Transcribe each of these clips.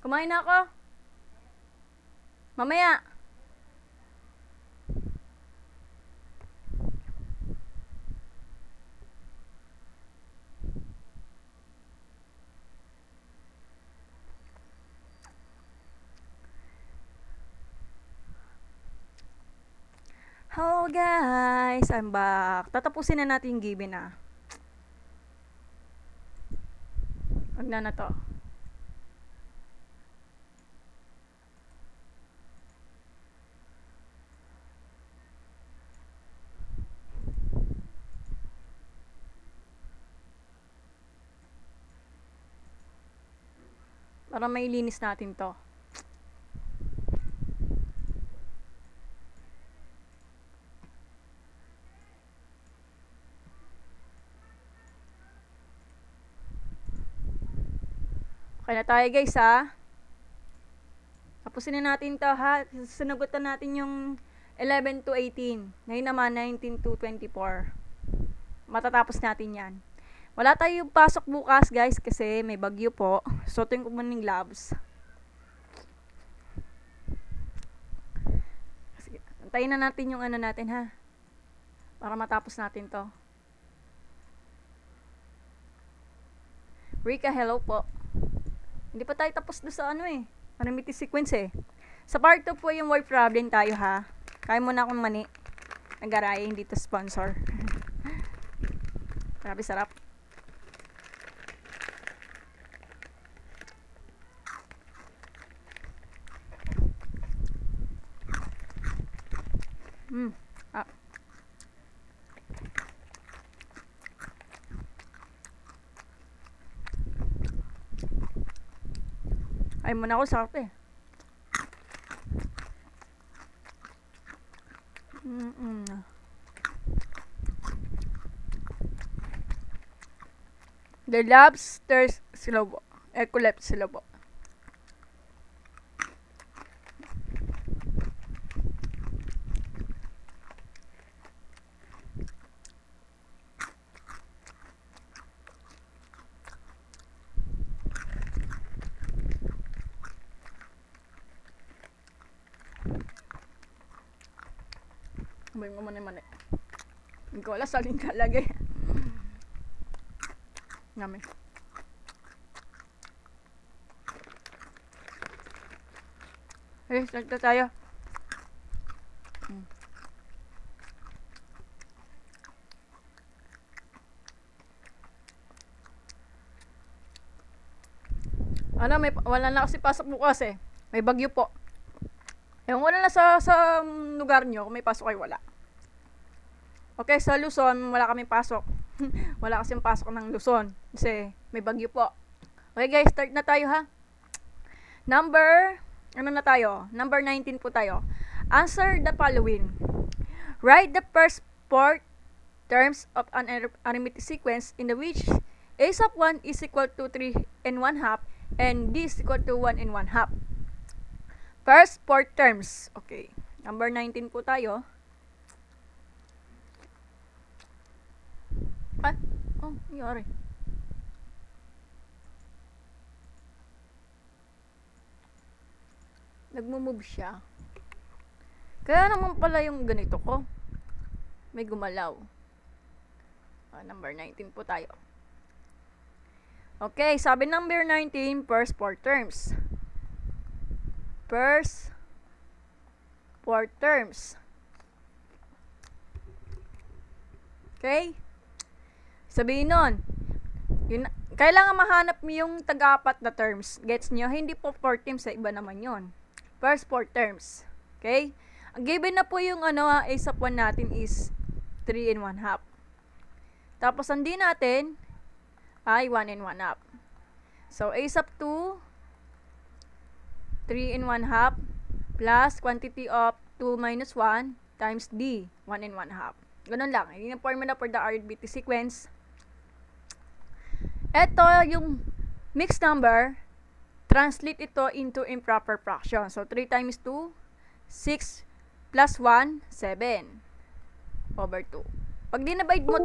Kumain na ako. Mamaya. Hello guys, I'm back. Tatapusin na natin yung given na. Wag na to. Para may linis natin to. Okay na tayo guys ha. Tapusin na natin to ha. Susunagutan natin yung 11 to 18. Ngayon naman 19 to 24. Matatapos natin yan. Wala tayong pasok bukas guys kasi may bagyo po. Suotin ko muna yung gloves. Antayin na natin yung ano natin ha. Para matapos natin to. Rika, hello po. Hindi pa tayo tapos na sa ano Anonymity sequence Sa part 2 po yung word problem tayo ha. Kaya mo na akong mani. Nag-aray, hindi to sponsor. Grabe sarap. Ah. Ay muna ako sarap The lobsters silobo. Ecolep silobo. Sabay mo mani. Hindi ko wala saling kalagay. Ngami. Start na tayo. Wala na kasi pasok bukas May bagyo po. Wala na sa lugar nyo, kung may pasok ay wala. Okay, sa Luzon, wala kaming pasok. Wala kasing pasok ng Luzon. Kasi may bagyo po. Okay guys, start na tayo ha. Number 19 po tayo. Answer the following. Write the first 4 terms of an arithmetic sequence in the which a sub 1 is equal to 3 and 1/2 and d is equal to 1 and 1/2. First 4 terms. Okay. Number 19 po tayo. Yari. Nagmo-move siya. Kaya naman pala yung ganito ko. May gumalaw. Number 19 po tayo. Okay, sabi number 19, first 4 terms. First 4 terms. Okay? Sabihin nun, kailangan mahanap mo yung tag-apat na terms. Gets nyo? Hindi po 4 terms, iba naman yon. First 4 terms. Okay? Ang given na po yung a sub 1 natin is 3 and 1/2. Tapos ang d natin ay 1 and 1/2. So a sub 2, 3 and 1/2 plus quantity of 2 minus 1 times d, 1 and 1/2. Ganun lang. Yun yung formula for the arithmetic sequence. Ito yung mixed number, translate ito into improper fraction. So 3 times 2, 6 plus 1, 7 over 2. Pag dinivide mo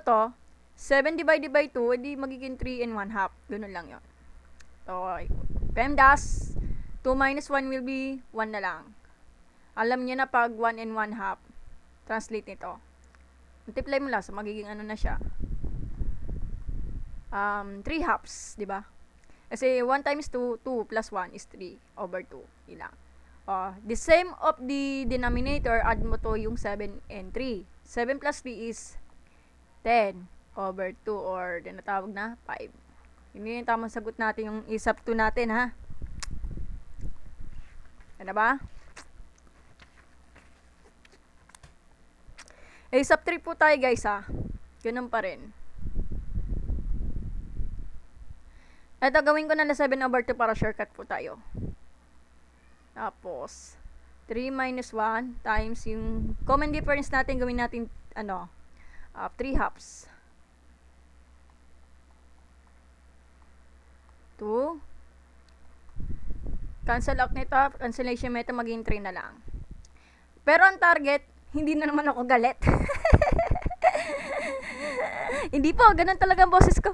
to, 7 divided by 2, edi magiging 3 and 1 half. Ganun lang yun. So, PEMDAS, 2 minus 1 will be 1 na lang. Alam niyo na pag 1 and 1 half, translate nito. Multiply mo lang, so magiging ano na siya. 3 halves, di ba? Kasi 1 times 2, 2 plus 1 is 3 over 2. Ilang. The same of the denominator, add mo to yung 7 and 3. 7 plus 3 is 10 over 2 or tinatawag na 5. Yun yung tamang sagot natin, yung isap 2 natin, ha? Ano ba? Isap 3 po tayo, guys, ha? Ganun pa rin. Ito, gawin ko na 7 over 2 para shortcut po tayo. Tapos, 3 minus 1 times yung common difference natin, gawin natin, 3 halves. 2. Cancel out nito, cancellation method, maging 3 na lang. Pero ang target, hindi na naman ako galit. Hindi po, ganun talaga ang boses ko.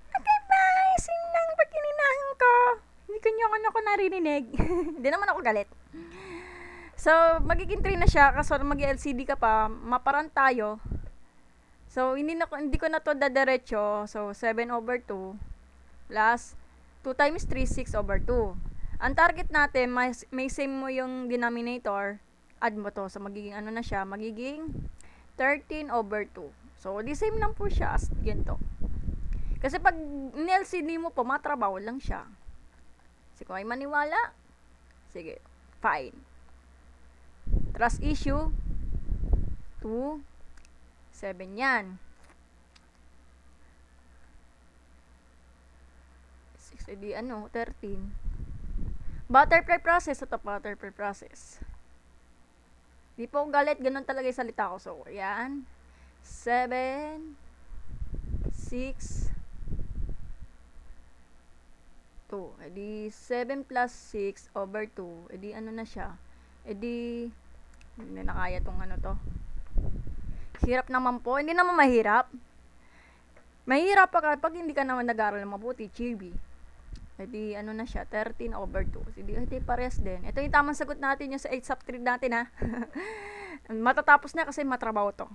Okay, bye! Sinang pagkininahan ko. Hindi kanya ako naririnig. Hindi naman ako galit. So, magiging 3 na siya, kasi mag-LCD ka pa, maparan tayo. So, hindi ko na to dadiretso. So, 7 over 2 plus 2 times 3, 6 over 2. Ang target natin, may same mo yung denominator, add mo to. So, magiging ano na siya, magiging 13 over 2. So, the same lang po siya as ganito. Kasi pag in-LCD mo po, matrabaho lang siya. Kasi kung ay maniwala, sige, fine. Trust issue, 2, 7 yan. 6, edi 13. Butterfly process, ito butterfly process. Di po galit, ganun talaga yung salita ko. So, yan. 7, 6, 2. Edi 7 plus 6 over 2. Edi ano na siya? Edi, hindi na kaya tong ano to. Hirap naman po. Hindi naman mahirap. Mahirap pag hindi ka naman nag-aaral ng mabuti, chibi. Edi ano na siya? 13 over 2. Edi pares din. Ito yung tamang sagot natin yung sa 8 sub 3 natin, ha. Matatapos na kasi matrabaho to.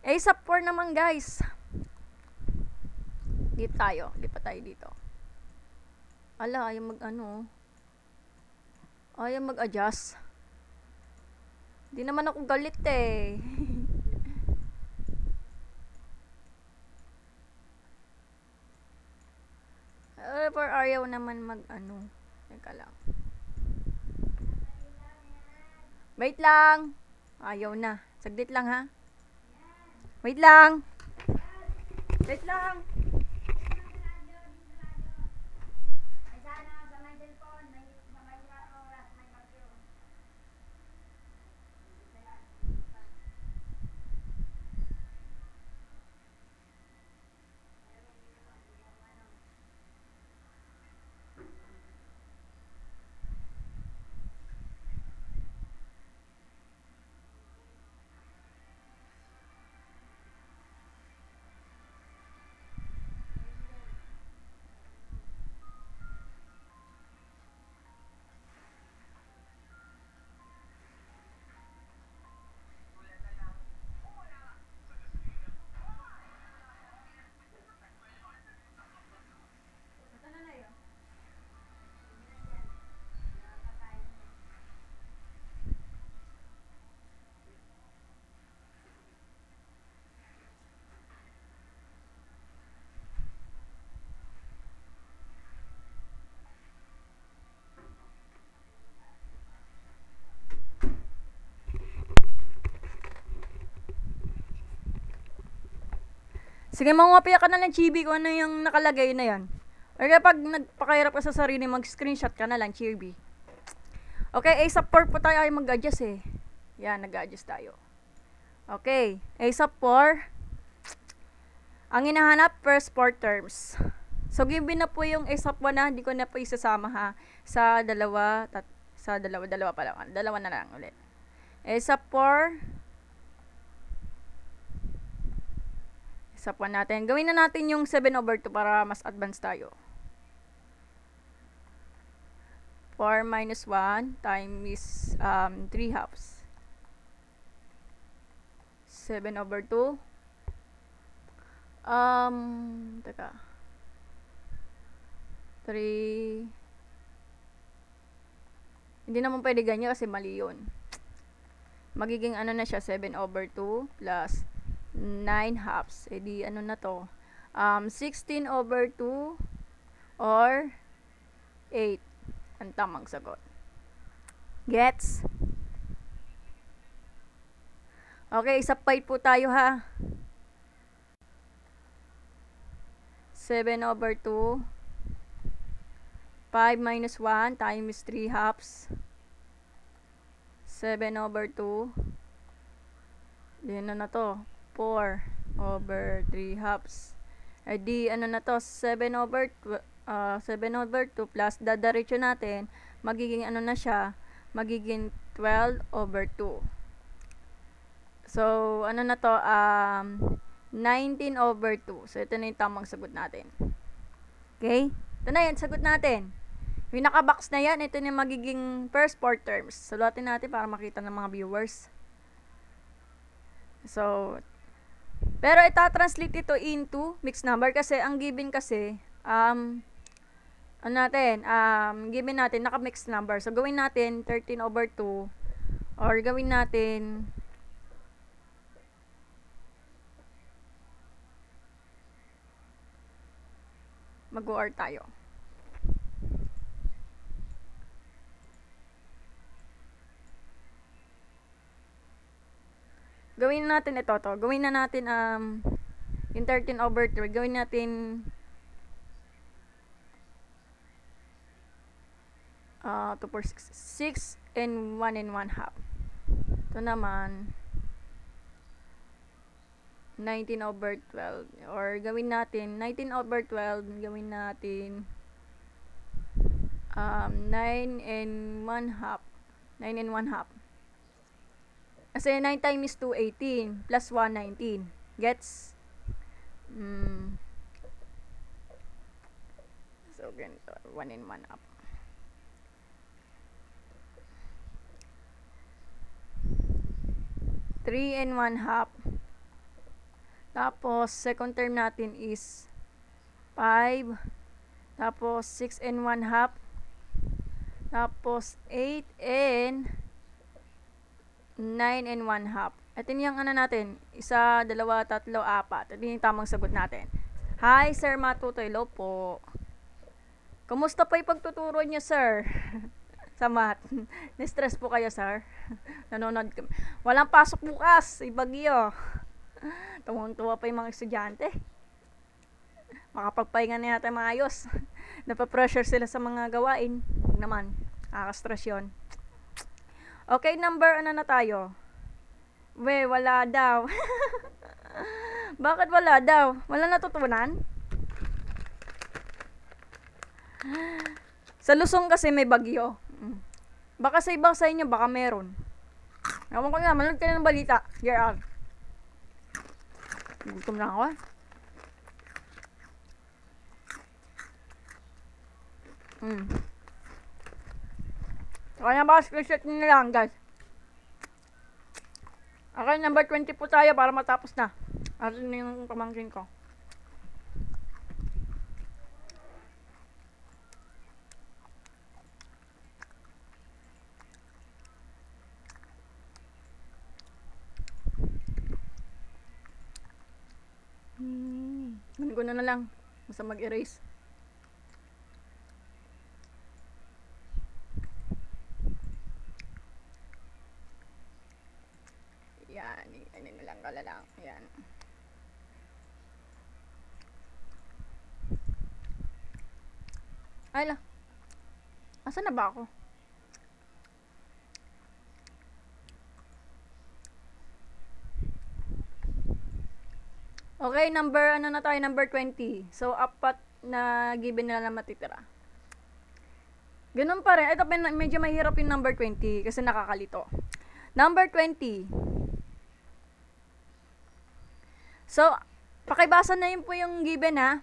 8 sub 4 naman, guys. Dito tayo. Lipat tayo dito. Ala, ayaw ayaw mag-adjust. Di naman ako galit eh. For ayaw naman Teka lang. Wait lang. Ayaw na. Saglit lang, ha. Wait lang. Wait lang. Sige, mangopia ka na ng chibi kung ano yung nakalagay na yan. Or kapag nagpakahirap ka sa sarili, mag-screenshot ka na lang, chibi. Okay, A sub 4 po tayo ay mag-adjust eh. Yan, nag-adjust tayo. Okay, A sub 4. Ang hinahanap, first 4 terms. So, given na po yung A sub 1 na, hindi ko na po isasama ha. Sa dalawa pa lang. Dalawa na lang ulit. A sub 4. Sapuan natin. Gawin na natin yung 7/2 para mas advance tayo. 4 minus 1 times 3/2. 7/2. Teka. 3. Hindi naman pwede ganyan kasi mali yun. Magiging ano na siya, 7/2 plus 9/2. Eh di ano na to? 16/2 or 8 ang tamang sagot. Gets? Okay, isapay po tayo ha. 7/2. 5 minus 1 times 3/2. 7/2. Yan na to. 4/3/2. Eh di ano na to? 7/2 plus dadaretso natin. Magiging ano na siya? Magiging 12/2. So, ano na to? 19/2. So, ito na yung tamang sagot natin. Okay? Ito na yan, sagot natin. Yung naka-box na yan, ito na yung magiging first 4 terms. Salutin natin para makita ng mga viewers. So, pero ita-translate ito into mixed number kasi ang given kasi, given natin, naka-mixed number. So, gawin natin 13/2 or gawin natin mag-OR tayo. Gawin natin ito to. Gawin na natin yung 13/3. Gawin natin 2 4 6 and 1 and 1/2. Ito naman 19/12 or gawin natin 19/12, gawin natin 9 and 1/2. 9 and 1/2. Kasi 9 times 2, 18. Plus 1, 19. Gets? So, ganito. 1 and 1/2. Three and 1/2. Tapos, second term natin is 5. Tapos, 6 and 1/2. Tapos, 8 and 9 and 1/2. Ito yung ano natin. 1, 2, 3, 4. Ito yung tamang sagot natin. Hi, Sir Matutoy. Hello po. Kumusta po yung pagtuturo niyo, sir? Sa math. Na-stress po kayo, sir? Nanonood kami. Walang pasok bukas. Ibagyo. Tuwang-tuwa pa yung mga estudyante. Makapagpahinga na yata maayos. Napapressure sila sa mga gawain. Huwag naman. Nakaka-stress yun. Okay, number ano na tayo? Wala daw. Bakit wala daw? Wala natutunan? Sa Luzon kasi may bagyo. Baka sa ibang sa inyo, baka meron. Ewan ko nga, manood ka na ng balita. Here out. Gutom na ako. Kaya baka screenshot nyo na lang, guys. Okay, number 20 po tayo para matapos na. Ano yung pamangkin ko? Guna na lang. Basta mag-erase. Yan. Ano na lang, kala lang. Yan. Ay lang. Asan na ba ako? Okay, number 20. So, apat na given na lang matitira. Ganun pa rin. Ito, medyo mahirap yung number 20 kasi nakakalito. Number 20. So, Pakibasa na yun po yung given ha.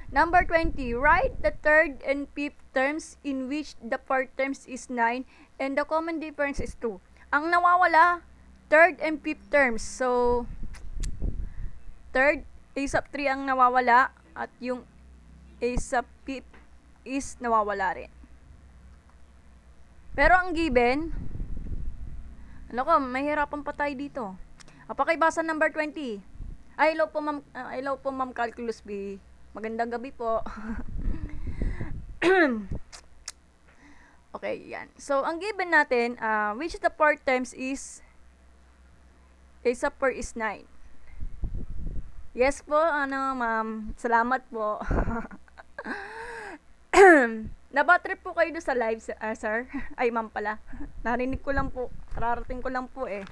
Number 20, write the third and fifth terms in which the fourth terms is 9 and the common difference is 2. Ang nawawala, third and fifth terms. So, third, a sub 3 ang nawawala at yung a sub fifth is nawawala rin. Pero ang given, ano ko, mahirapan pa tayo dito. Pakibasa number 20. Hello po ma'am Calculus B. Magandang gabi po. Okay, yan. So, ang given natin, which of the four terms is a sub 4 is 9. Yes po, ma'am. Salamat po. Nabatrip po kayo doon sa live, sir? Ay, ma'am pala. Narinig ko lang po. Kararating ko lang po eh.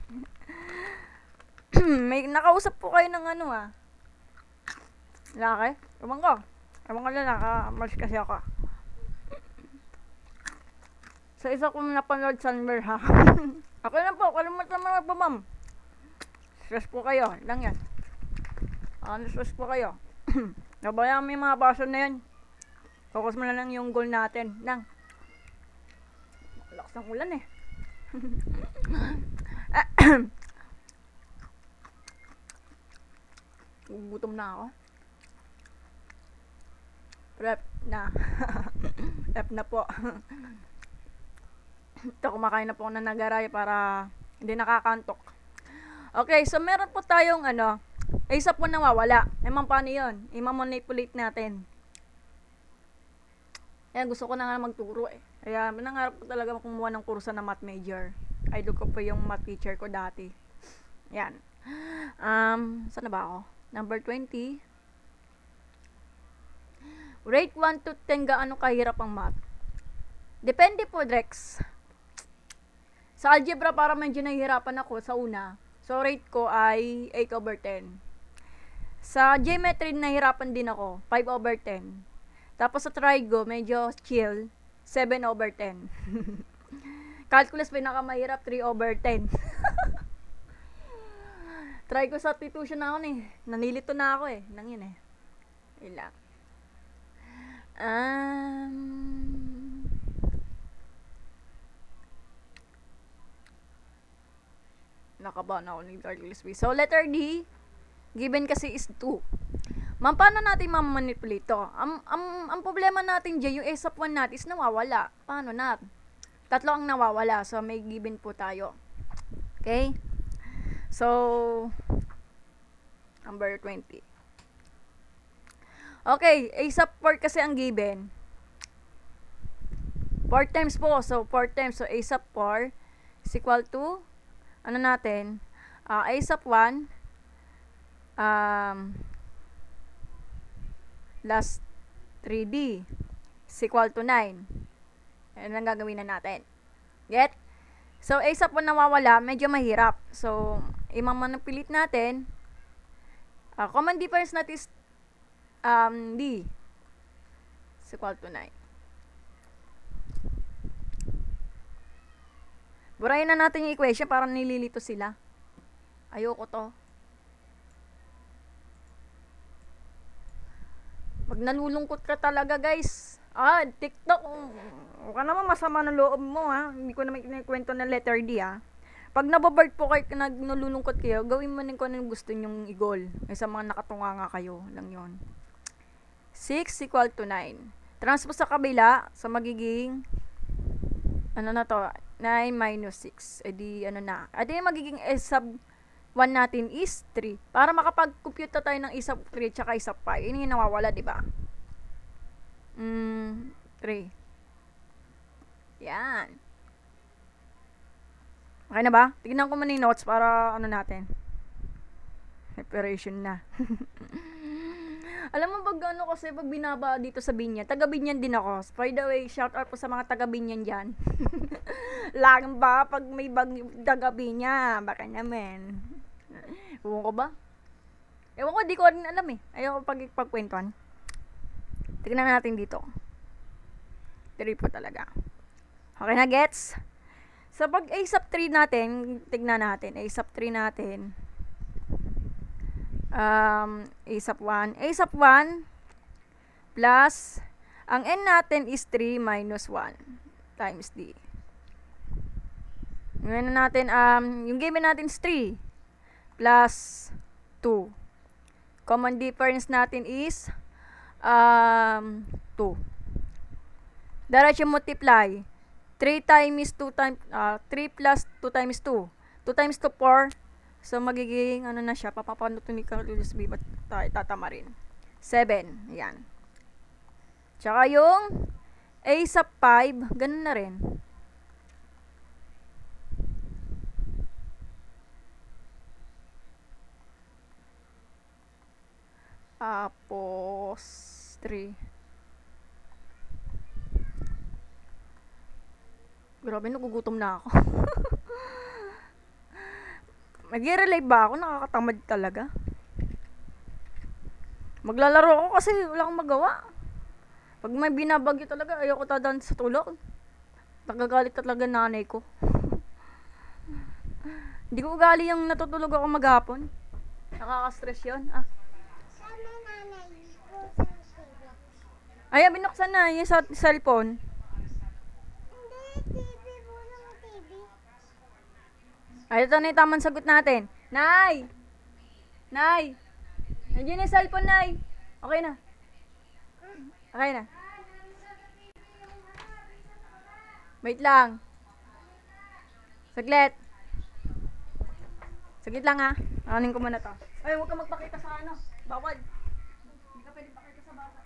May nakausap po kayo ng lalaki? Ewan ko lang, naka-march kasi ako. Sa isa kong napanood Sunmer ha. Ako lang po, kalimutan mo po ma'am. Stress po kayo, lang yan. Stress po kayo. Nabayaan mo yung mga baso na yan. Focus mo na lang yung goal natin. Lang. Lakas ng ulan eh. Gutom na ako. Prep na. Prep na po. Ito, kumakain na po ako ng nagaray para hindi nakakantok. Okay, so meron po tayong isa po nawawala. Paano yun? I-manipulate natin. Ayan, gusto ko na nga magturo eh. Kaya, nangarap ko talaga kumuha ng kurso na math major. Idol ko po yung math teacher ko dati. Ayan. Saan na ba ako? Number 20. Rate 1 to 10 gaano kahirap ang math? Depende po, Drex. Sa algebra, para medyo nahihirapan ako sa una. So, rate ko ay 8/10. Sa geometry, nahihirapan din ako. 5/10. Tapos sa trigo, medyo chill. 7/10. Calculus, pinakamahirap. 3/10. Try ko substitution na ako nanilito na ako nang yun ilang. Nakabahan ako ni Calculus B. So, letter D, given kasi is 2. Ma'am, paano natin mamanipulate to? Ang problema natin dyan, yung A sub 1 natin is nawawala. Paano na? 3 ang nawawala. So, may given po tayo. Okay? So, number 20. Okay, A sub 4 kasi ang given. 4 times po. So, 4 times. So, A sub 4 is equal to, natin? A sub 1 plus 3D is equal to 9. Yan ang gagawin na natin. Get? So, A sub 1 nawawala, medyo mahirap. So, i-manipulate natin. Common difference natin is D is equal to 9. Burahin na natin yung equation para nililito sila. Ayoko to. Pag nalulungkot ka talaga, guys. TikTok. Huwag ka naman masama ng loob mo, ha. Hindi ko naman kinikwento ng letter D, ha. Pag nababart po kayo, nalulungkot kayo, gawin mo kung anong gusto nyong i-goal. Sa mga nakatunga nga kayo, lang yon. 6 equal to 9. Transpose sa kabila, sa magiging, 9 minus 6. Magiging A sub 1 natin is 3. Para makapag-compute na tayo ng A sub 3 tsaka A sub 5. Yun yung nawawala, diba? 3. Yan. Okay na ba? Tignan ko muna yung notes para natin. Preparation na. Alam mo kasi pag binaba dito sa Binyan, taga Binyan din ako. By the way, shout out po sa mga taga Binyan dyan. Lang ba pag may taga Binyan? Baka naman. Ewan ko ba? Ewan ko, di ko rin alam Ayoko pagkwentuhan. Tignan natin dito. 3 po talaga. Okay na, gets? So, pag A sub 3 natin, tignan natin. A sub 3 natin. A sub 1. A sub 1 plus, ang n natin is 3 minus 1 times d. Ngayon natin, yung given natin is 3 plus 2. Common difference natin is 2. Diretso multiply. 3 times 2 times 3 plus 2 times 2. 2 times 2, 4. So, magiging, ano na siya, papapanutin ni Carlos B. Ba't tatama rin? 7. Yan. Tsaka yung A sub 5, ganun na rin. Tapos, 3. Grabe, nagugutom na ako. Mag-i-relay ba ako? Nakakatamad talaga. Maglalaro ako kasi wala akong magawa. Pag may binabagyo talaga, ayoko tadaan sa tulog. Nagagalit talaga nanay ko. Hindi ko ugali yung natutulog ako maghapon. Nakaka-stress yun. Sama nanay ko sa TV. Ay, binuksan na yung sa cellphone. Hindi, TV muna mo TV. Ay, ito na yung tamang sagot natin. Nay! Nay! Nandiyan yung cellphone, Nay. Okay na. Okay na. Wait lang. Saglit. Saglit lang ha. Anin ko muna to. Ay, huwag ka magpakita sa ano. Bawal. Hindi ka pwede pakita sa bata.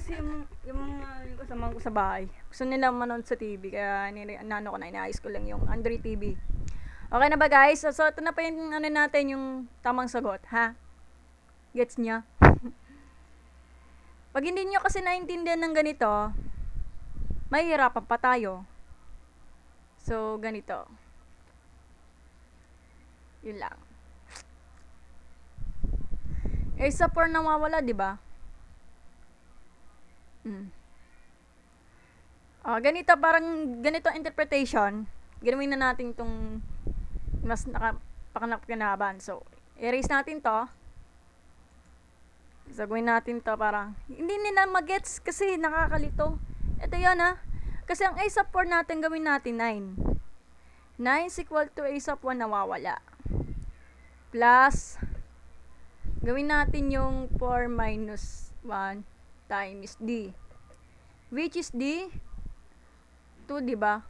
kasi yung kasama ko sa bahay. Gusto nila manood sa TV. Kaya nano ko na, inaayos ko lang yung Android TV. Okay na ba guys? So ito na pa yung ano natin, yung tamang sagot. Ha? Gets niya? Pag hindi nyo kasi naintindihan ng ganito, mahihirapan pa tayo. So, ganito. Yun lang. Isa por nawawala, di ba? Ganito, parang ganito interpretation. Gawin na natin itong mas nakapakanaban. So, erase natin to. So, gawin natin to para hindi nila magets kasi nakakalito. Ito yan Kasi ang a sub 4 natin, gawin natin 9. 9 is equal to a sub 1 nawawala. Plus, gawin natin yung 4 minus 1 times d. Which is d? 2, diba?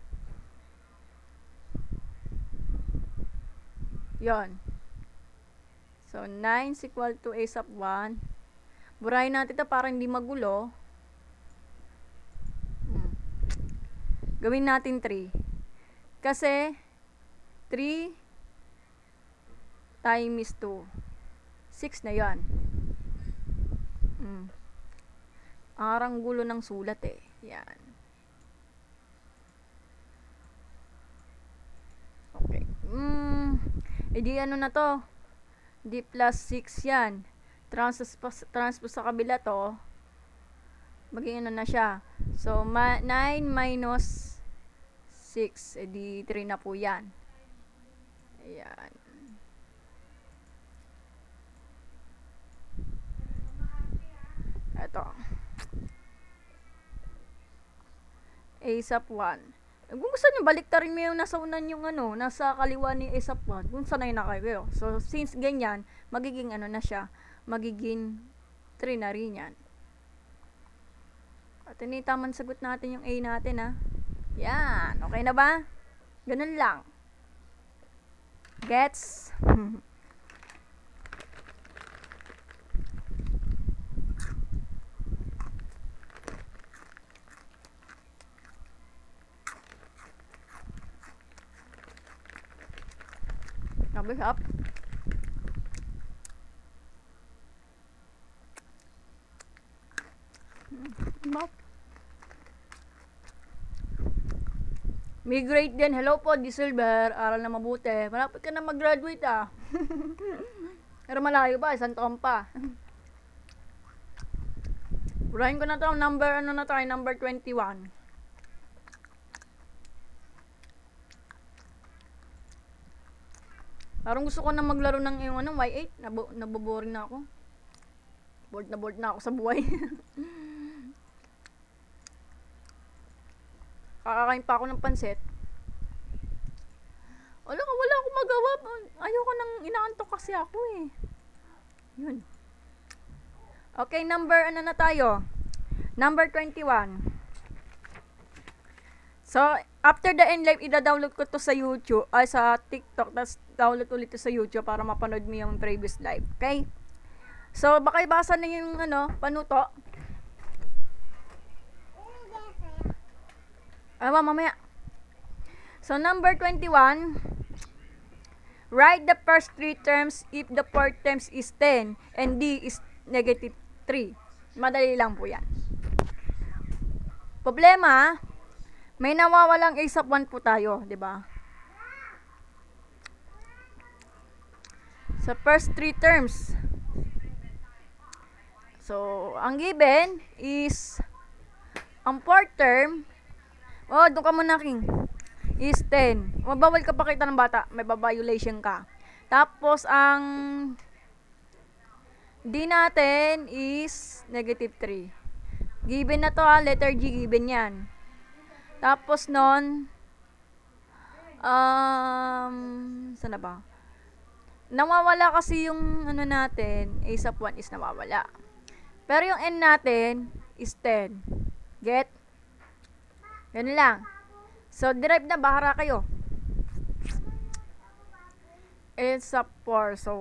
Yon. So, 9 is equal to a sub 1. Burahin natin ito para hindi magulo. Gawin natin 3. Kasi, 3 times 2. 6 na yan. Arang gulo ng sulat Yan. Okay. Edi ano na to? D plus 6 yan. Transpose sa kabila to. Maging ano na siya. So, 9 minus 6. Edi 3 na po yan. Ayan. Ito. A sub 1. Kung gusto nyo, baliktarin mo yung nasa unan yung nasa kaliwa ni A sub 1. Kung sanay na kayo. So, since ganyan, magiging na siya. Magiging 3 na rin yan. At ini tamang sagot natin yung A natin Yan. Okay na ba? Ganun lang. Gets? Nabis up. May grade din. Hello po, D. Silver. Aral na mabuti. Malapit ka na mag-graduate Pero malayo pa, isang taon pa. Burahin ko na to. Number, number 21. Parang gusto ko na maglaro ng yung Y8. Naboboring na ako. Bored na ako sa buhay. Kakakain pa ako ng pansit. Wala akong magawa. Ayoko nang inaantok kasi ako Yun. Okay, number na tayo? Number 21. So, after the end live, ida-download ko to sa YouTube, sa TikTok, tapos download ulit to sa YouTube para mapanood mo yung previous live. Okay? So, baka ibasa na yung panuto. Mamaya. So, number 21. Write the first 3 terms if the fourth terms is 10 and D is negative 3. Madali lang po yan. Problema, may nawawalang A sub 1 po tayo, di ba? Sa first 3 terms. So, ang given is ang fourth term, doon ka muna, King, is 10. Mabawal ka pa kita ng bata, may violation ka. Tapos, ang D natin is negative 3. Given na to letter G, given yan. Tapos nun, saan na ba? Nawawala kasi yung natin, A sub 1 is nawawala. Pero yung N natin is 10. Get? Ganun lang. So, derive na, bahara kayo. N sub 4. So,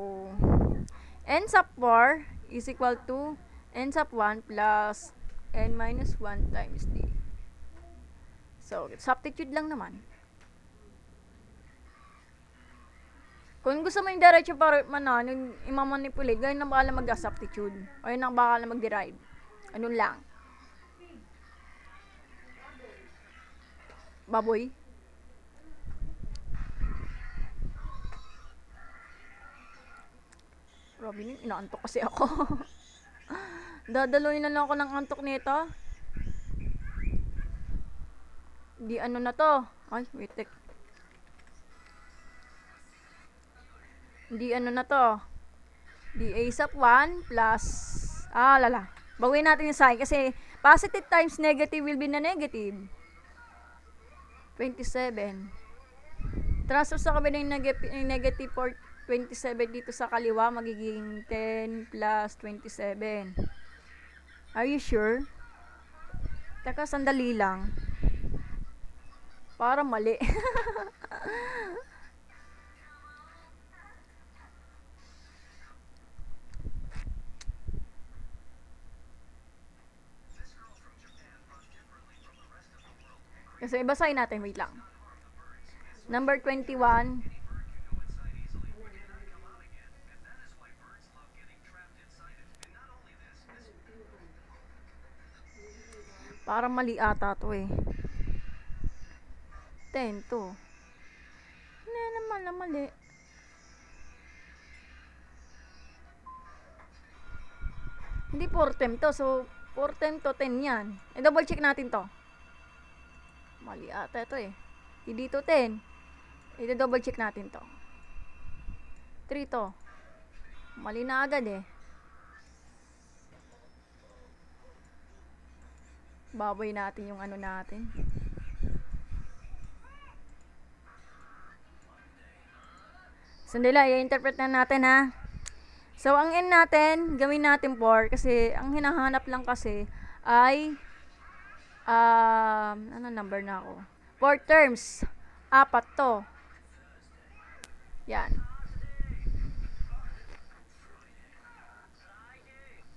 N sub 4 is equal to N sub 1 plus n minus 1 times d. So, substitute lang naman. Kung gusto mo yung diretso para yung imamanipulate, gawin na bakala mag-substitute. O yun ang bakala mag-derive. Ano lang. Baboy. Robin, inaantok kasi ako. Dadaloy na lang ako ng antok nito. Di ano na to. Ay, wait. Di ano na to. Di a sub 1 plus... lala. Baguhin natin yung sign kasi positive times negative will be na negative. 27. Transfer sa kabila yung negative for 27 dito sa kaliwa, magiging 10 plus 27. Are you sure? Teka, sandali lang. Para mali. Kasi ibasahin natin, wait lang. Number 21. Para mali ata to eh. 10 to. Hindi naman na mali. Hindi 4 term to. So, 4 term to 10 yan. Double check natin to. Mali ata ito eh. Hindi to 10. Double check natin to. 3 to. Mali na agad eh. Baboy natin yung ano natin. Sandali, i-interpret na natin ha. So, ang n natin, gawin natin 4 kasi ang hinahanap lang kasi ay ano number na ako? 4 terms. 4 to. Yan.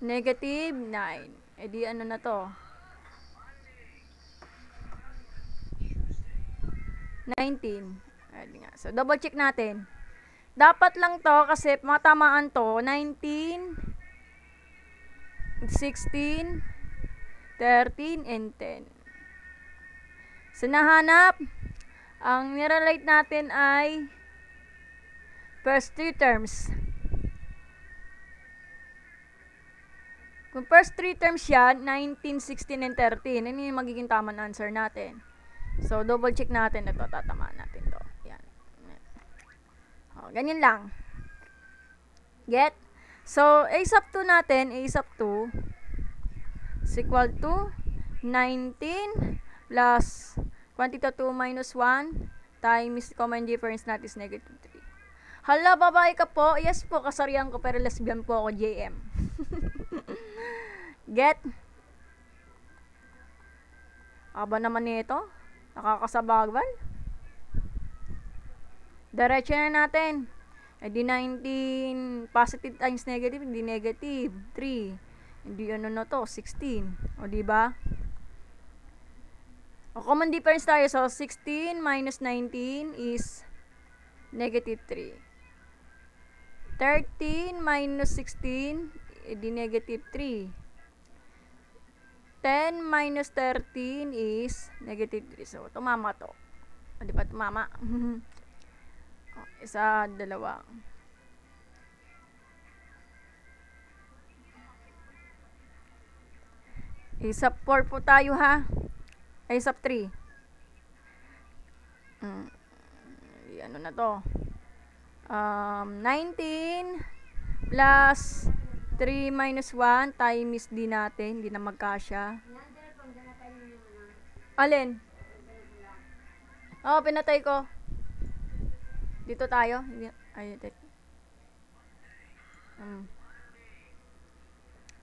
Negative 9. Eh di ano na to? 19. Ayun nga. So, double check natin. Dapat lang to kasi matamaan to. 19, 16, 13, and 10. So, nahanap, ang nirelate natin ay first 3 terms. Kung first 3 terms yan, 19, 16, and 13. Ano yung magiging tamang answer natin? So, double check natin ito. Tatamaan natin to. Yan. Ganyan lang. Get? So, a sub 2 natin, a sub 2 is equal to 19 plus quantity 2 minus 1 times common difference natin is negative 3. Hala, babae ka po? Yes po, kasarihan ko pero lesbian po ako, JM. Get? Aba naman nito? Nakakasabagal. Diretso na natin. Eh di 19 positive times negative, hindi negative 3. Hindi ano na to, 16. O di ba? O common difference tayo, so 16 minus 19 is negative 3. 13 minus 16, di negative 3. 10 minus 13 is negative 3. So, tumama to. O, di ba tumama? Isa, dalawa. Isa 4 po tayo ha. Ay, isa 3. Ano na to? 19 plus 3 minus 1 times d natin. Hindi na magkasya. Alin? Pinatay ko. Dito tayo. Ay,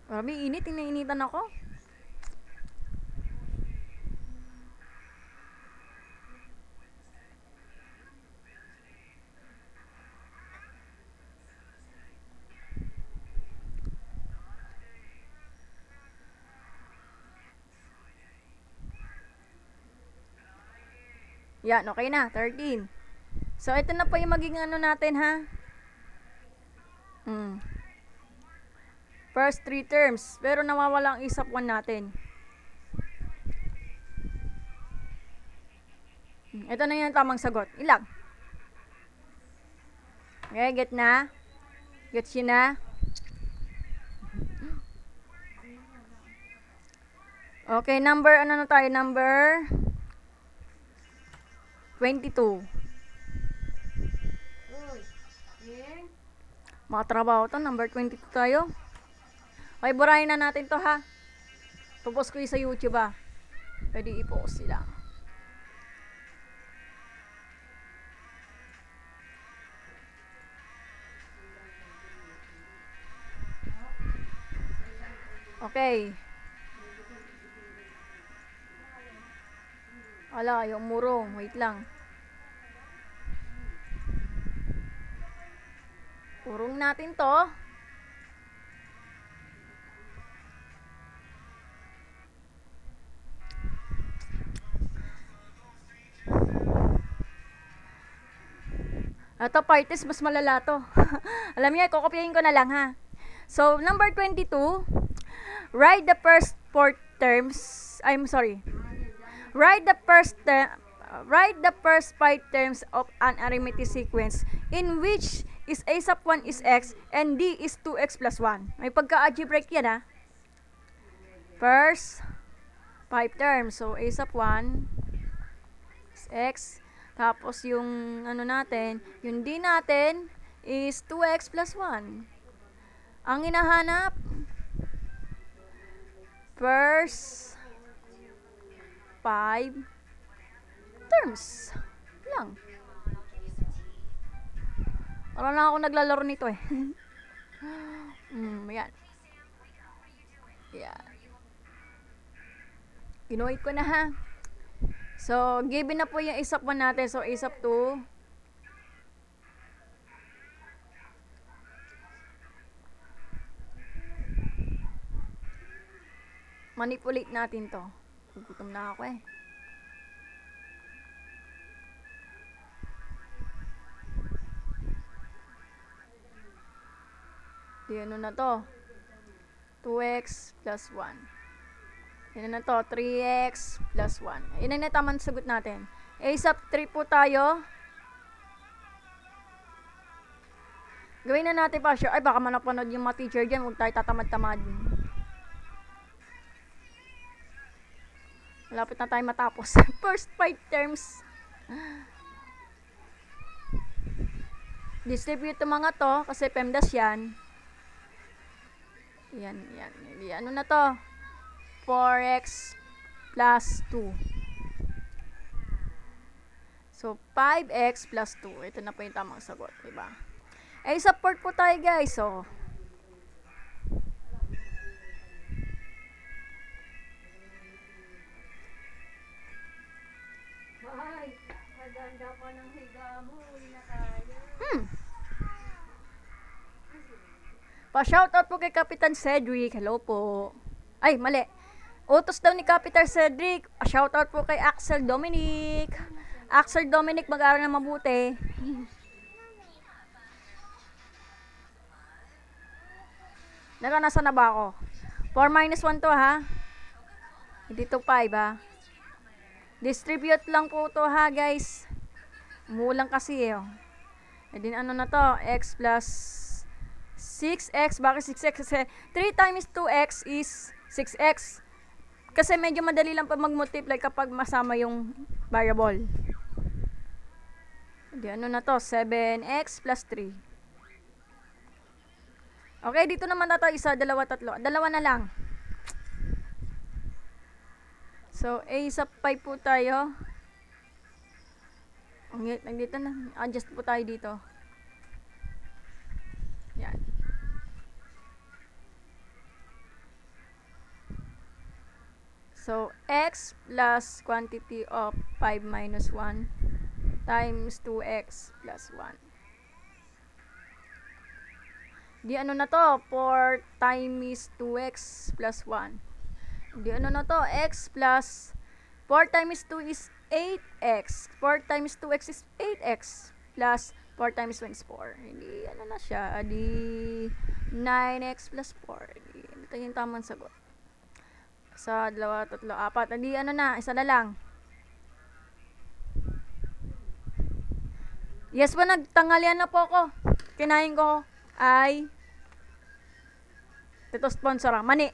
marami init. Inainitan ako. Yan, okay na, 13. So, ito na po yung magiging ano natin, ha? First 3 terms. Pero nawawala ang isap 1 natin. Ito na yung tamang sagot. Ilang? Okay, get na? Get yun na? Okay, number, ano na tayo? Number 22. Mga trabaho to, number 22 tayo. Okay, burahin na natin to, ha? Popost ko yung sa YouTube, ha? Pwede i-post sila. Okay. Ala, yung murong. Wait lang. Urong natin to. Ito, parties, mas malala to. Alam niyo, kokopyahin ko na lang, ha? So, number 22, write the first 4 terms. I'm sorry. Write the first 5 terms of an arithmetic sequence in which is a sub 1 is x and d is 2x plus 1. May pagka-algebraic yan, ha? First 5 terms. So, a sub 1 is x. Tapos, yung ano natin, yung d natin is 2x plus 1. Ang hinahanap, first 5 terms lang. Wala na ako naglalaro nito eh. Yan. Yan. Kinuwait ko na, ha. So, given na po yung ASAP 1 natin. So, ASAP 2. Manipulate natin to. Gugutom na ako eh. Di ano na to? 2x plus 1. Yan na to, 3x plus 1. Yan na tamang sagot natin. ASAP 3 po tayo. Gawin na natin pa, sure. Ay, baka manapanood yung mga teacher dyan. Huwag tayo tatamad-tamad. Malapit na tayo matapos. First 5 terms. Distribute yung mga to, kasi PEMDAS yan. Yan. Ano na to? 4x plus 2. So, 5x plus 2. Ito na po yung tamang sagot, diba? Eh, support po tayo, guys. So, ay, maganda pa ng higa mo. Uli na tayo. Pa-shoutout po kay Kapitan Cedric. Hello po. Ay, mali. Utos daw ni Kapitan Cedric. Shoutout po kay Axel Dominic. Axel Dominic, mag-aaral na mabuti. Nasa na ba ako? 4 minus 1 to, ha? Hindi to 5, ha? Distribute lang po to, ha, guys? Mulang kasi, eh. E din, ano na to? X plus 6x. Bakit 6x? Kasi 3 times 2x is 6x. Kasi medyo madali lang pa mag-multiply kapag masama yung variable. Di ano na to? 7x plus 3. Okay, dito naman na to. 1, 2, 3. Dalawa na lang. So, A sa 5 po tayo. Dito na. Adjust po tayo dito. Yan. So, x plus quantity of 5 minus 1 times 2x plus 1. Di ano na to? 4 times 2x plus 1. Di ano na to? X plus 4 times 2 is 8x. 4 times 2x is 8x. Plus 4 times 1 is 4. Hindi, ano na siya? Di 9x plus 4. Ito yung tamang sagot. Sa 2, 3, 4. Hindi, ano na? Isa na lang. Yes ba, nagtanghalian na po ako. Kinain ko ay Tito sponsor mani.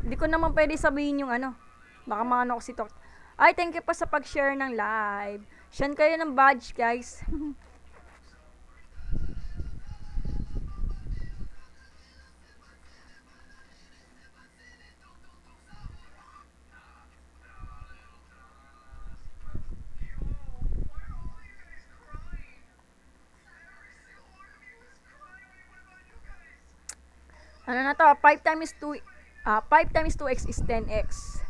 Hindi ko naman pwede sabihin yung ano. Baka maano ko si Tok. Ay, thank you pa sa pag-share ng live. Share kayo ng badge, guys. Ano na to? 5 times 2x is 10x.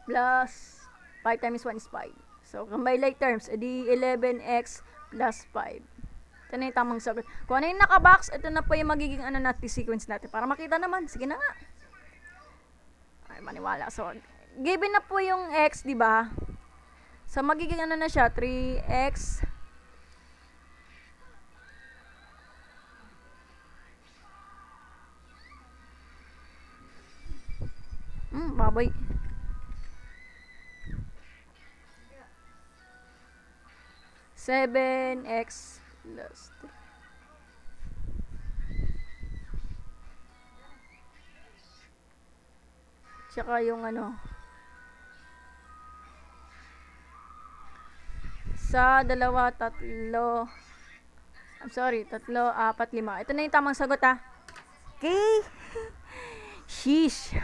Plus 5 times 1 is 5. So, combine like terms, edi 11x plus 5. Ito na yung tamang sagot. Kung ano yung nakabox, ito na po yung magiging ano natin, sequence natin. Para makita naman. Sige na nga. Ay, maniwala. So, given na po yung x, di ba? So, magiging ano na siya, 3x baboy. Seven x plus 3. Tsaka yung ano. Sa 2, 3. I'm sorry, 3, 4, 5. Ito na yung tamang sagot ha. Okay. Sheesh.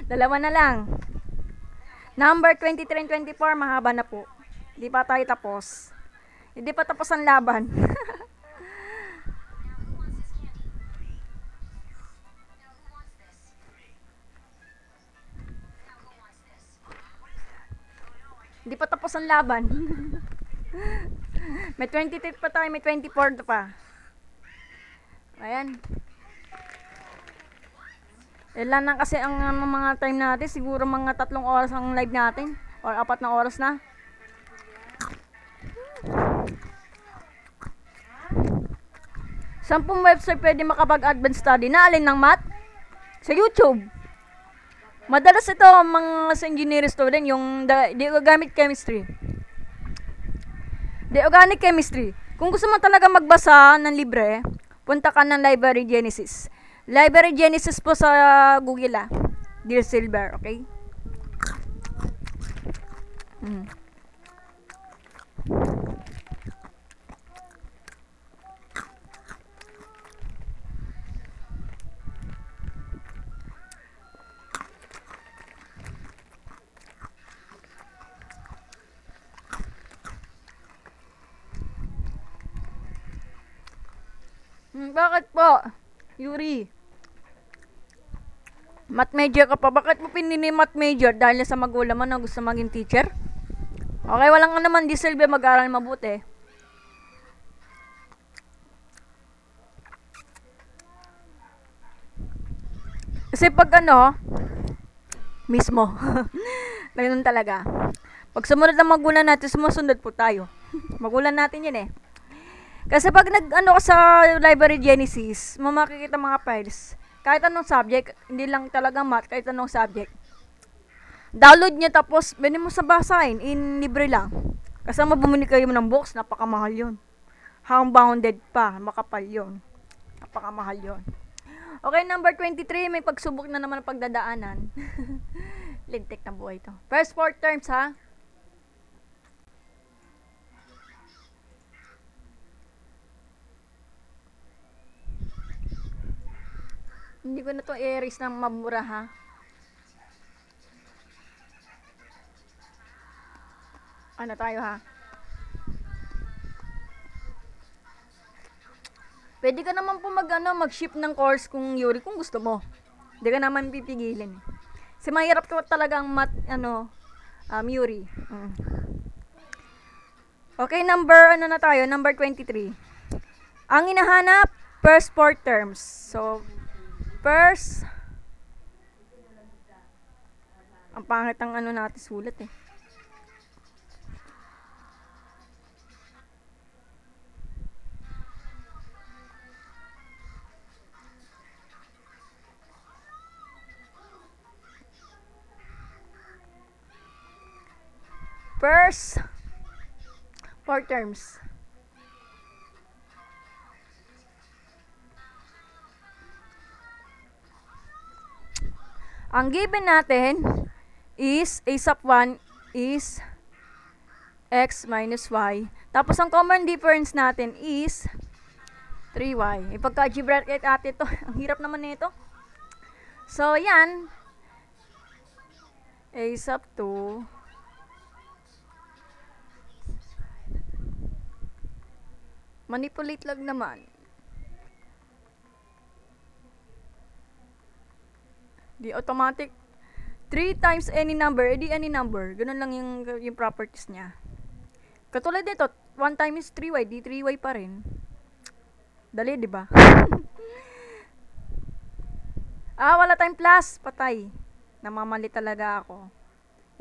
2 na lang. Number 23 and 24, mahaba na po. Hindi pa tayo tapos. Hindi pa tapos ang laban. Hindi pa tapos ang laban. May 23 pa tayo, may 24 pa. Ayan. Ilan lang kasi ang mga time natin. Siguro mga 3 oras ang live natin. Or 4 na oras na. Saan pong website pwede makapag-advanced study? Na alin ng math? Sa YouTube. Madalas ito mga sa engineering student, yung the organic chemistry. The organic chemistry. Kung gusto mo talaga magbasa ng libre, punta ka ng Library Genesis. Library Genesis po sa Google Dear Silver, okay? Bakit po, Yuri? Math major ka pa. Bakit mo pinili math major? Dahil sa magulang mo na gusto maging teacher? Okay, walang naman di silbi mag-aral mabuti. Kasi pag ano, mismo. Ganun talaga. Pag sumunod ng magulang natin, sumusunod po tayo. Magulang natin yun eh. Kasi pag nag-ano ka sa Library Genesis, makikita mga files. Kahit anong subject, hindi lang talaga math, kahit anong subject. Download niya tapos, pwede mo sa basahin, in libre lang. Kasama bumili kayo ng books, napakamahal yun. Bounded pa, makapal yun. Napakamahal yun. Okay, number 23, may pagsubok na naman ang pagdadaanan. Lintik na buhay ito. First 4 terms ha. Hindi ko na to i-erase ng mabura ha. Ano tayo ha? Pwede ka naman po mag-ship ng course kung Yuri, kung gusto mo. Hindi ka naman pipigilin. Kasi mahirap ko talaga ang Yuri. Okay, number 23. Ang hinahanap, first 4 terms. So, first, Ang pangit ang ano natin sulat eh. First, 4 terms. Ang given natin is a sub 1 is x minus y. Tapos ang common difference natin is 3y. Ipagka-algebraic natin ito. Ang hirap naman nito. So, yan. A sub 2 manipulate lang naman. Di automatic 3 times any number, edi any number. Ganun lang yung properties niya. Katulad nito, 1 times 3y, di 3y pa rin. Dali, di ba? Wala tayong plus. Patay. Namamali talaga ako.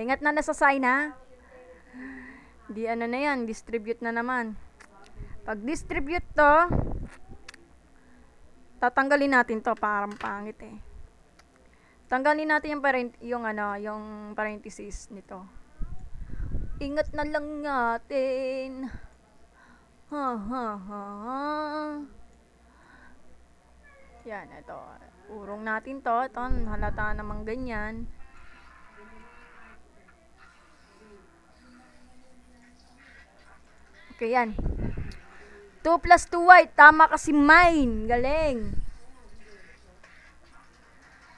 Ingat na nasa sign, ha? Di ano na yan, distribute na naman. Pag distribute to, tatanggalin natin to, parang pangit eh. Tanggalin natin yung parenthesis nito. Ingat na lang natin. Yan, ito. Urong natin to. Ito, halata namang ganyan. Okay, yan. 2 plus 2y. Tama kasi mine. Galing.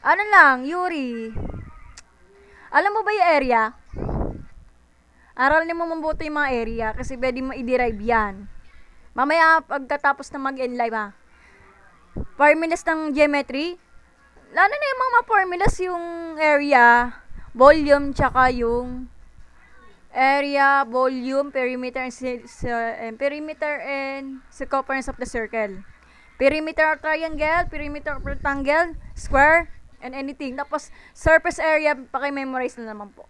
Ano lang, Yuri? Alam mo ba yung area? Aralin mo mabuti yung mga area kasi pwede mo i-derive yan. Mamaya, pagkatapos na mag-enlive ha. Formulas ng geometry. Lalo na yung mga formulas yung area, volume, tsaka yung area, volume, perimeter, and circumference of the circle. Perimeter of triangle, perimeter of rectangle, square, and anything. Tapos, surface area, paki-memorize na naman po.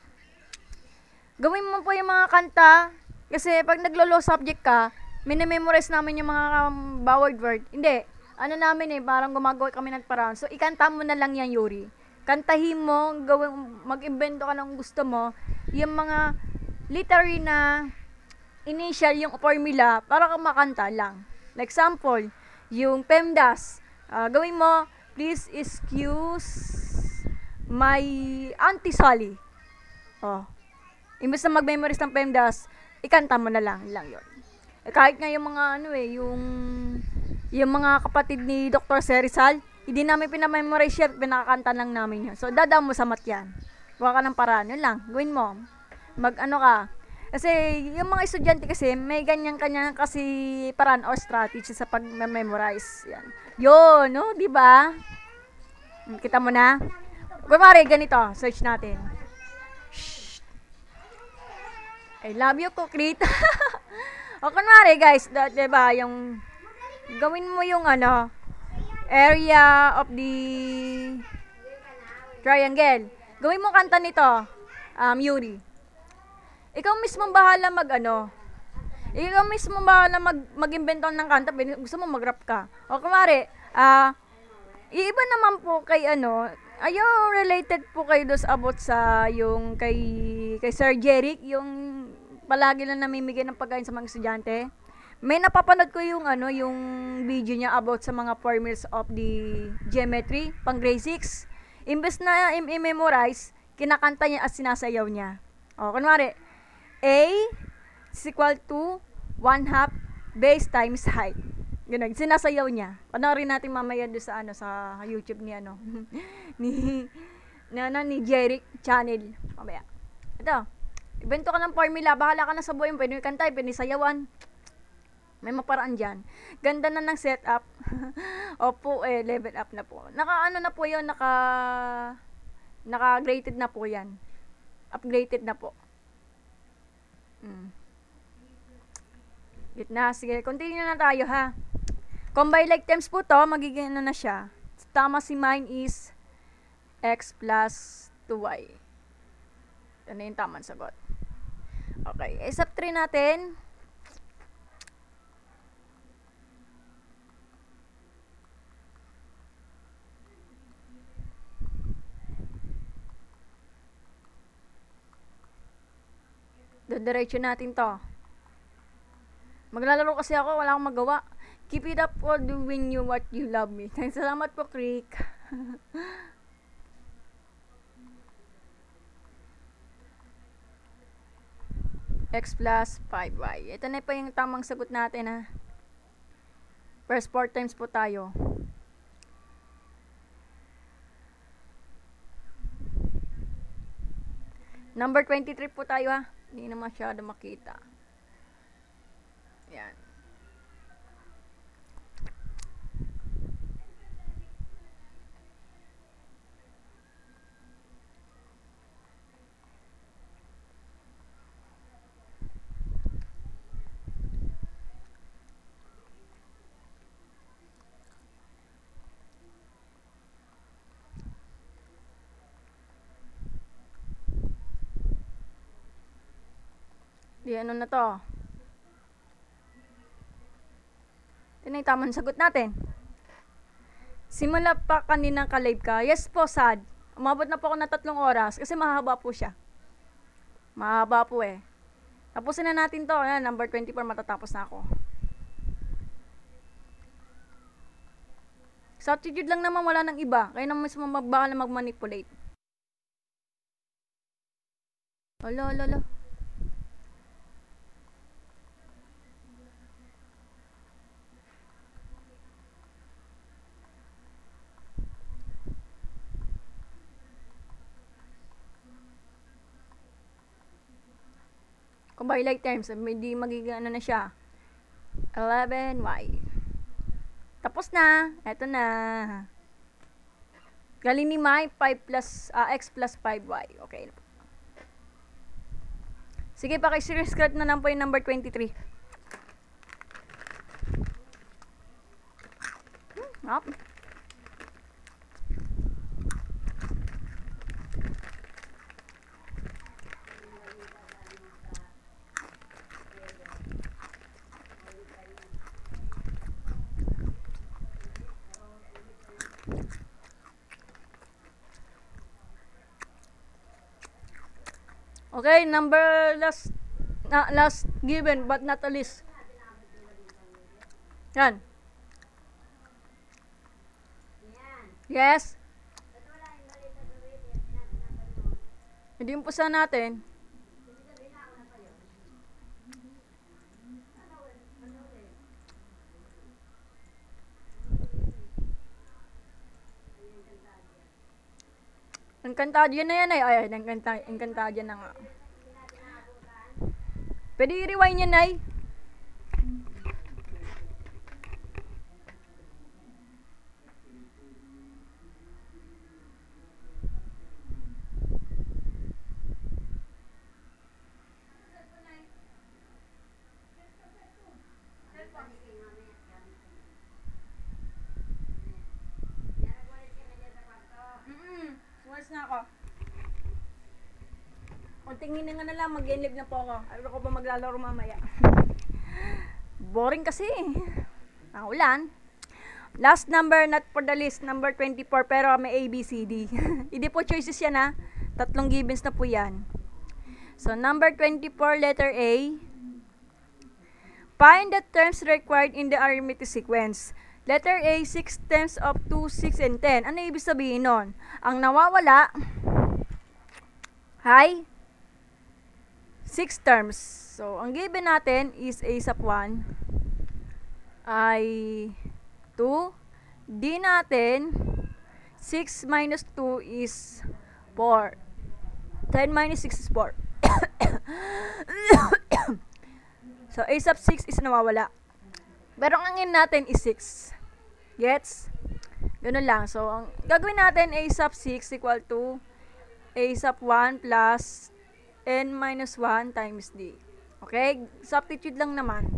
Gawin mo po yung mga kanta, kasi pag naglo-low subject ka, minimemorize namin yung mga baward word. Hindi. Ano namin parang gumagawa kami ng paraan. So, ikanta mo na lang yan, Yuri. Kantahin mo, mag-invento ka ng gusto mo, yung mga literary na initial, yung formula, para kang makanta lang. Like example, yung PEMDAS. Gawin mo, please excuse my Auntie Sally. Imbes na mag-memorize ng PEMDAS, ikanta mo na lang yun. Kahit nga yung mga yung mga kapatid ni Dr. Serizal, hindi namin pinamemorize siya, pinakakanta lang namin yun. So, dadaan mo sa mat yan. Huwag ka ng paraan. Yun lang, gawin mo. Mag-ano ka. Kasi, yung mga estudyante kasi, may ganyan-kanya kasi paraan or strategy sa pag-memorize. Yan. Yun, no? Diba? Kita mo na? Kumari, ganito. Search natin. Shh. I love you, Kukrit. O, kunwari, guys, diba, yung gawin mo yung area of the triangle. Gawin mo kanta nito, Yuri. Ikaw mismo bahala ikaw mismo bahala mag-invento ng kanta, gusto mo mag-rap ka. O kumari, iiba naman po kay related po kayo dos about sa yung kay Sir Jeric, yung palagi lang namimigay ng pagkain sa mga estudyante. May napapanood ko yung yung video niya about sa mga formulas of the geometry, pang grade 6. Imbes na i-memorize, kinakanta niya at sinasayaw niya. O, kunwari, A is equal to 1/2 base times height. Ganun, sinasayaw niya. Panoorin natin mamaya doon sa sa YouTube ni ni Jeric channel. Mamaya. Ito. Ibento ka ng formula, bahala ka na sa buhay mo, pwede kanta, pwede sayawan. May maparaan dyan. Ganda na ng setup. Opo, level up na po. Na po yun, naka-graded na po yan. Upgraded na po. Gitna, sige, continue na tayo ha. Combine like terms po to, magiging na siya. Tama si mine is x plus 2y. Ano yung tamang sagot? Okay, step 3 natin. Diretso natin to. Maglalaro kasi ako, wala akong magawa. Keep it up for doing you what you love me. Salamat po, Creek. X plus 5y. Ito na po yung tamang sagot natin, ha. First 4 times po tayo. Number 23 po tayo, ha. Hindi na masyado makita. Yan. Di ano na to. Ito na yung tamang sagot natin. Simula pa kanina ka-live ka. Yes po, sad. Umabot na po ako na 3 oras kasi mahaba po siya. Mahaba po eh. Tapusin na natin to. Ayan, number 24, matatapos na ako. Substitute lang naman, wala nang iba. Kaya naman mismo baka na mag-manipulate. Alo. Kung by like terms, hindi magiging ano na siya. 11y. Tapos na. Eto na. Galing ni Mai, 5 plus, x plus 5y. Okay. Sige, paki-screenshot na lang po yung number 23. Up. Okay, number last given but not the least. Yan. Yes. Hindi umpusa natin. Encantadia na yan ay. Ay, Encantadia na nga. Pwede i-rewind yan ay. Sumas na ako. Kunting hininga na lang, mag-enlive na po ako. Ano ko pa maglalaro mamaya. Boring kasi. Ulan. Last number, not for the list, number 24, pero may A, B, C, D. Hindi po choices yan ha. 3 givens na po yan. So, number 24, letter A. Find the terms required in the arithmetic sequence. Letter A, 6 terms of 2, 6, and 10. Ano ibig sabihin nun? Ang nawawala ay 6 terms. So, ang given natin is A sub 1 ay 2. D natin, 6 minus 2 is 4. 10 minus 6 is 4. So, A sub 6 is nawawala. Pero ang in natin is 6. Gets? Ganun lang. So, ang gagawin natin, A sub 6 equal to A sub 1 plus N minus 1 times D. Okay? Substitute lang naman.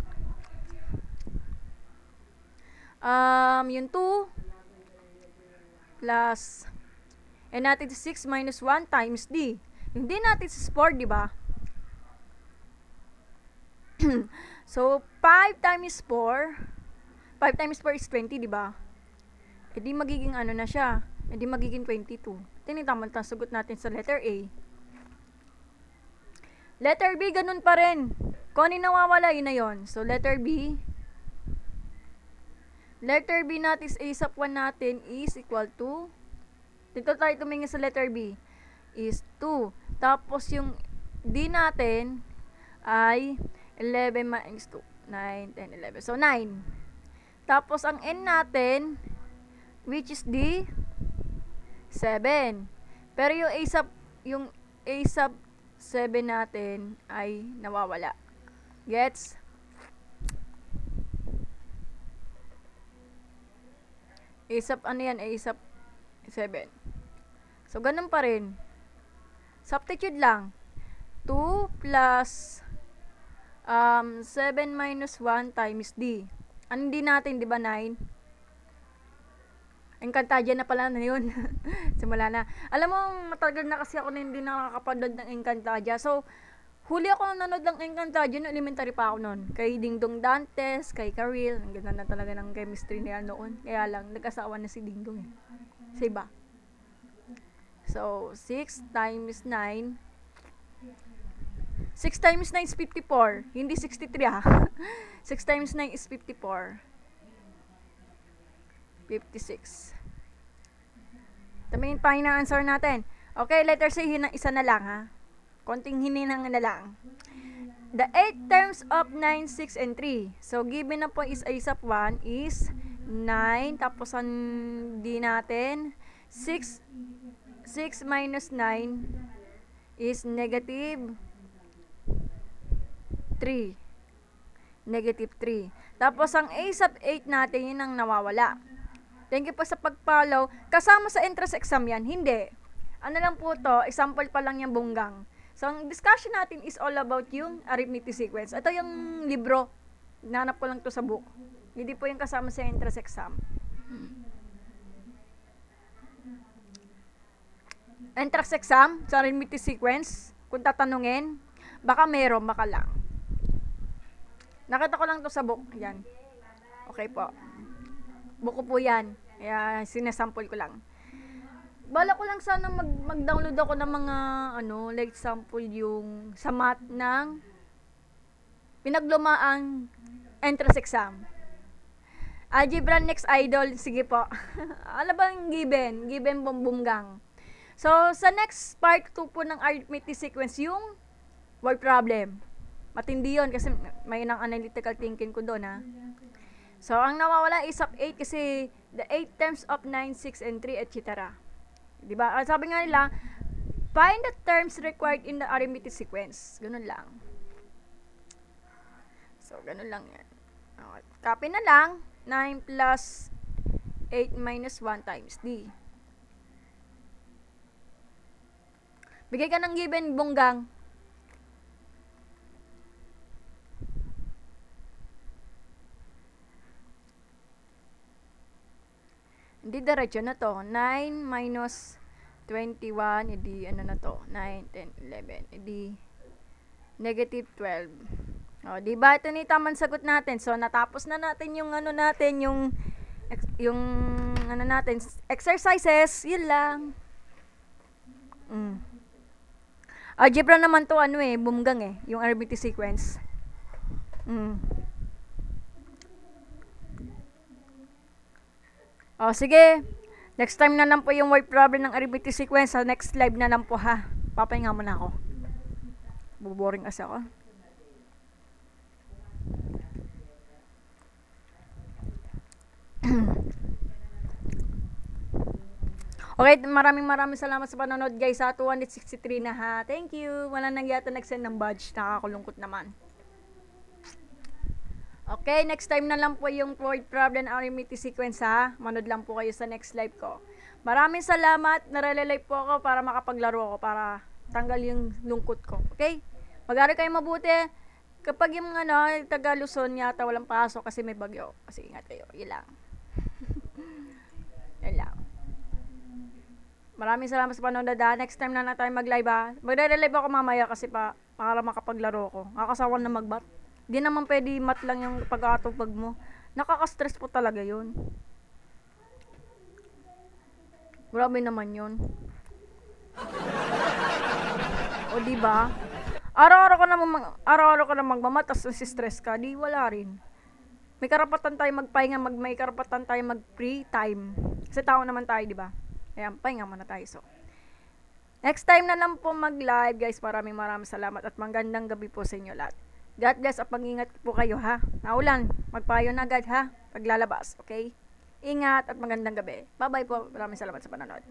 Yung 2 plus N natin is 6 minus 1 times D. Yung D natin is 4, di ba? So, 5 times 4, 5 times 4 is 20, di ba? E di magiging ano na siya? E di magiging 22. Tinitamang sagot natin sa letter A. Letter B, ganun pa rin. Kung ano yung nawawala, yun na yun. So, letter B natin is A sub 1 natin is equal to, dito tayo tumingin sa letter B, is 2. Tapos, yung D natin ay 11 minus 2. 9, 10, 11. So, 9. Tapos, ang N natin, which is D, 7. Pero yung A sub 7 natin ay nawawala. Gets? A sub, ano yan? A sub 7. So, ganun pa rin. Substitute lang. 2 plus 7 minus 1 times D. Ano D natin, di ba 9? Encantadia na pala na yun. Simula na. Alam mo, matagal na kasi ako na hindi nakakapanood ng Encantadia. So, huli ako nanood ng Encantadia, no elementary pa ako noon. Kay Dingdong Dantes, kay Karil. Ang ganda na talaga ng chemistry nila noon. Kaya lang, nag-asawa na si Dingdong eh. Sa iba. So, 6 times 9. 6 times 9 is 54. Hindi 63 ha. 6 times 9 is 54. 56. Tumingin pa yung answer natin. Okay, letter C, isa na lang ha. Konting hininang na lang. The 8 terms of 9, 6, and 3. So, given na po is A sub 1 is 9. Tapos, ang D natin, 6 minus 9 is negative 3. Negative 3. Tapos, ang A sub 8 natin, yun ang nawawala. Thank you po sa pag-follow. Kasama sa entrance exam yan? Hindi. Ano lang po to, example pa lang yung bunggang. So, ang discussion natin is all about yung arithmetic sequence. Ito yung libro. Nanap ko lang to sa book. Hindi po yung kasama sa entrance exam. Entrance exam sa arithmetic sequence, kung tatanungin, baka meron, baka lang. Nakita ko lang to sa book. Yan. Okay po. Buko po yan. Kaya sinasample ko lang. Bala ko lang sana mag-download ako ng mga like sample yung sa math ng pinaglumaang entrance exam. Algebra next idol. Sige po. Ano bang given? Given bumbunggang. So, sa next part 2 po ng arithmetic sequence, yung word problem. Matindi yun kasi may nang analytical thinking ko doon ha. So, ang nawawala is sub 8 kasi the 8 terms of 9, 6, and 3, etc. Diba? Sabi nga nila, find the terms required in the arithmetic sequence. Ganun lang. So, ganun lang yan. Okay. Copy na lang. 9 plus 8 minus 1 times D. Bigay ka ng given, bunggang. Hindi diretso na to. 9 minus 21, edi ano na to? 9, 10, 11, edi negative 12. O, diba? Ito ni tamang sagot natin. So, natapos na natin yung ano natin, yung ano natin, exercises. Yun lang. Algebra naman to, bumgang yung arithmetic sequence. O, sige. Next time na lang po yung word problem ng arithmetic sequence. Sa next live na lang po ha. Papahinga muna ako. Buboring kasi ako. Okay, maraming salamat sa panonood guys sa 263 na ha. Thank you. Wala nang yata nag-send ng badge. Nakakulungkot naman. Okay, next time na lang po yung word problem arithmetic sequence ha. Manood lang po kayo sa next live ko. Maraming salamat. Narelelive po ako para makapaglaro ako, para tanggal yung lungkot ko. Okay? Mag-aral kayo mabuti. Kapag yung taga Luzon yata walang pasok kasi may bagyo. Kasi ingat kayo. Yun lang. Yun lang. Maraming salamat sa panonood ha. Next time na tayo mag-live ha. Magre-live ako mamaya kasi para makapaglaro ko. Nakakasawan na mag-mat. Di naman pwede mat lang yung pag-atupag mo. Nakaka-stress po talaga yun. Grabe naman yun. O diba? Araw-araw ka na magmamat, tapos stress ka, di wala rin. May karapatan tayo magpahinga, may karapatan tayo mag-free time. Kasi tao naman tayo, di ba? Ayan, pahinga muna tayo. So, next time na lang po mag-live, guys. Maraming salamat at magandang gabi po sa inyo lahat. God bless at mag-ingat po kayo, ha? Naulan, magpayo na agad, ha? Paglalabas, okay? Ingat at magandang gabi. Bye-bye po. Maraming salamat sa panonood.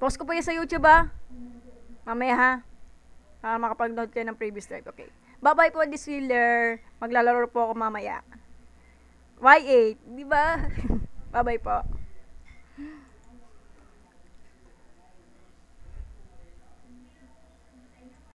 Post ko po yun sa YouTube, ha? Mamaya, ha? Para makapag-note kayo ng previous live, okay? Bye-bye po, Diswheeler. Maglalaro po ako mamaya. Y8, di ba? Bye-bye po.